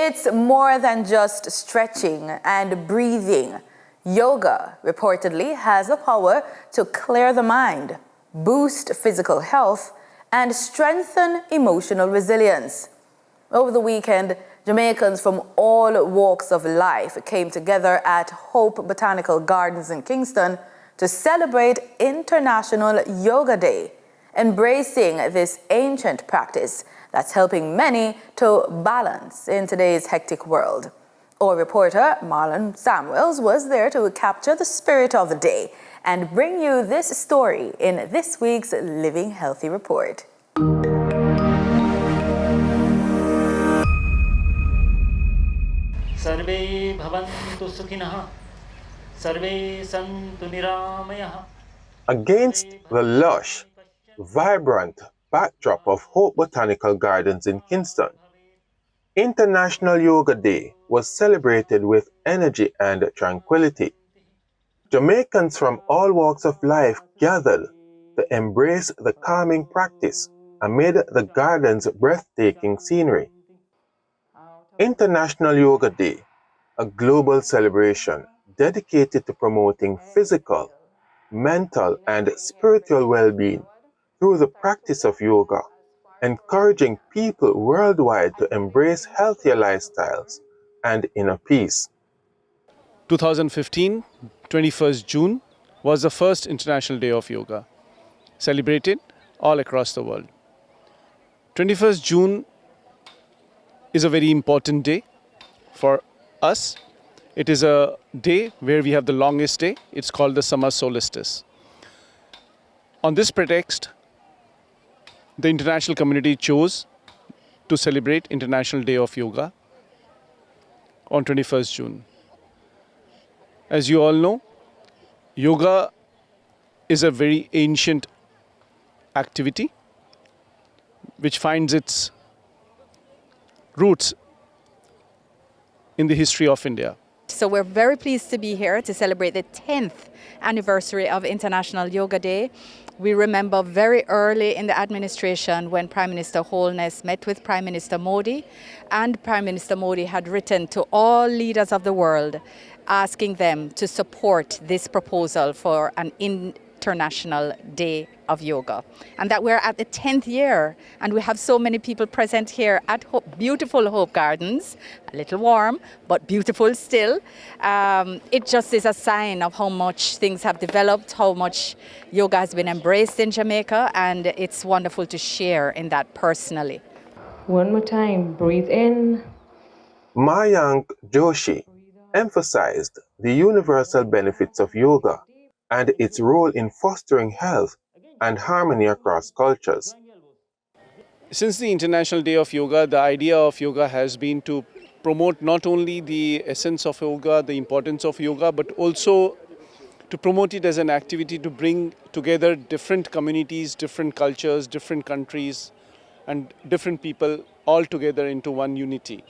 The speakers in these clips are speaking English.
It's more than just stretching and breathing. Yoga reportedly has the power to clear the mind, boost physical health, and strengthen emotional resilience. Over the weekend, Jamaicans from all walks of life came together at Hope Botanical Gardens in Kingston to celebrate International Yoga Day, embracing this ancient practice that's helping many to balance in today's hectic world. Our reporter, Marlon Samuels, was there to capture the spirit of the day and bring you this story in this week's Living Healthy Report. Sarve bhavantu sukhinah, sarve santu niramayah. Against the lush, vibrant backdrop of Hope Botanical Gardens in Kingston, International Yoga Day was celebrated with energy and tranquility. Jamaicans from all walks of life gathered to embrace the calming practice amid the garden's breathtaking scenery. International Yoga Day, a global celebration dedicated to promoting physical, mental, and spiritual well-being through the practice of yoga, encouraging people worldwide to embrace healthier lifestyles and inner peace. 2015, 21st June, was the first International Day of Yoga, celebrated all across the world. 21st June is a very important day for us. It is a day where we have the longest day. It's called the summer solstice. On this pretext, the international community chose to celebrate International Day of Yoga on 21st June. As you all know, yoga is a very ancient activity which finds its roots in the history of India. So we're very pleased to be here to celebrate the 10th anniversary of International Yoga Day. We remember very early in the administration when Prime Minister Holness met with Prime Minister Modi, and Prime Minister Modi had written to all leaders of the world asking them to support this proposal for an International Day of Yoga. And that we're at the 10th year, and we have so many people present here at beautiful Hope Gardens, a little warm, but beautiful still. It just is a sign of how much things have developed, how much yoga has been embraced in Jamaica, and it's wonderful to share in that personally. One more time, breathe in. Mayank Joshi emphasized the universal benefits of yoga and its role in fostering health and harmony across cultures. Since the International Day of Yoga, the idea of yoga has been to promote not only the essence of yoga, the importance of yoga, but also to promote it as an activity to bring together different communities, different cultures, different countries, and different people all together into one unity.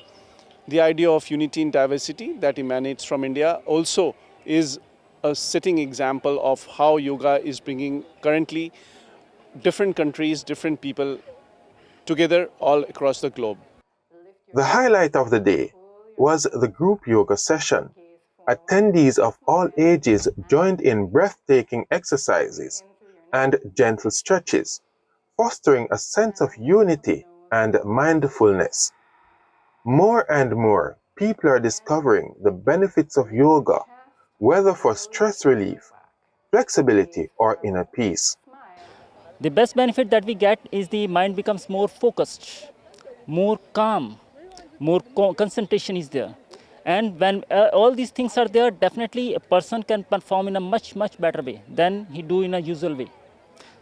The idea of unity in diversity that emanates from India also is a setting example of how yoga is bringing currently different countries, different people together all across the globe. The highlight of the day was the group yoga session. Attendees of all ages joined in breathtaking exercises and gentle stretches, fostering a sense of unity and mindfulness. More and more people are discovering the benefits of yoga, whether for stress relief, flexibility, or inner peace. The best benefit that we get is the mind becomes more focused, more calm, more concentration is there. And when all these things are there, definitely a person can perform in a much better way than he do in a usual way.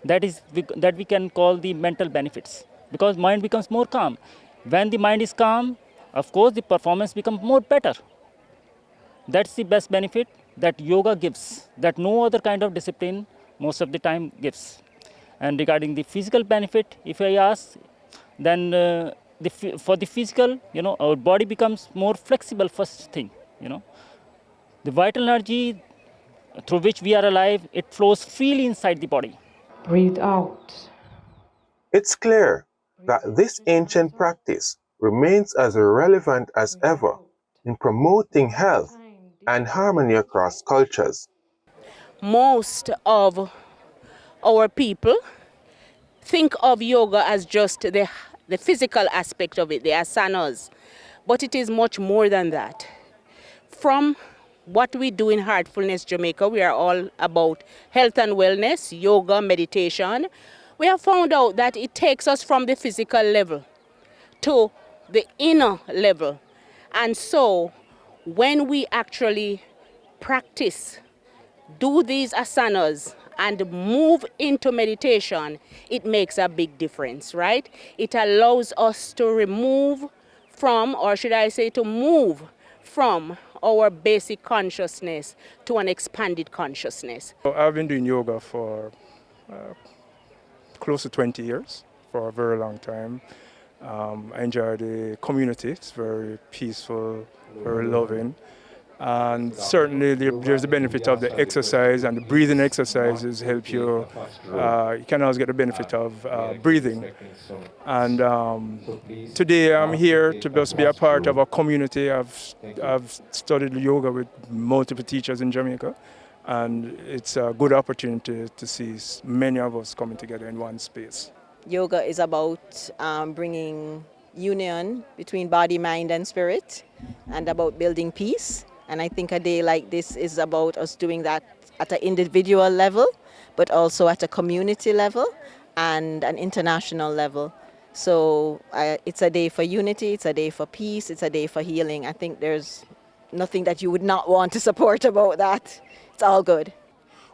That we can call the mental benefits, because mind becomes more calm. When the mind is calm, of course the performance becomes more better. That's the best benefit that yoga gives, that no other kind of discipline most of the time gives. And regarding the physical benefit, if I ask, then for the physical, our body becomes more flexible first thing, The vital energy through which we are alive, it flows freely inside the body. Breathe out. It's clear that this ancient practice remains as relevant as ever in promoting health and harmony across cultures. Most of our people think of yoga as just the physical aspect of it, the asanas, but it is much more than that. From what we do in Heartfulness Jamaica, we are all about health and wellness, yoga, meditation. We have found out that it takes us from the physical level to the inner level. And so when we actually practice, do these asanas and move into meditation, it makes a big difference, right? It allows us to remove from, or should I say to move from our basic consciousness to an expanded consciousness. I've been doing yoga for close to 20 years, for a very long time. I enjoy the community. It's very peaceful, very loving. And certainly there's the benefit of the exercise, and the breathing exercises help you. You can always get the benefit of breathing. And today I'm here to just be a part of a community. I've studied yoga with multiple teachers in Jamaica, and it's a good opportunity to see many of us coming together in one space. Yoga is about bringing union between body, mind, and spirit, and about building peace. And I think a day like this is about us doing that at an individual level, but also at a community level and an international level. So it's a day for unity, it's a day for peace, it's a day for healing. I think there's nothing that you would not want to support about that. It's all good.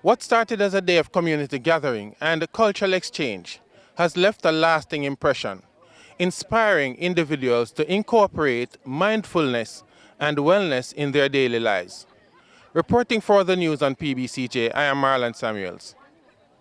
What started as a day of community gathering and cultural exchange has left a lasting impression, inspiring individuals to incorporate mindfulness and wellness in their daily lives. Reporting for the news on PBCJ, I am Marlon Samuels.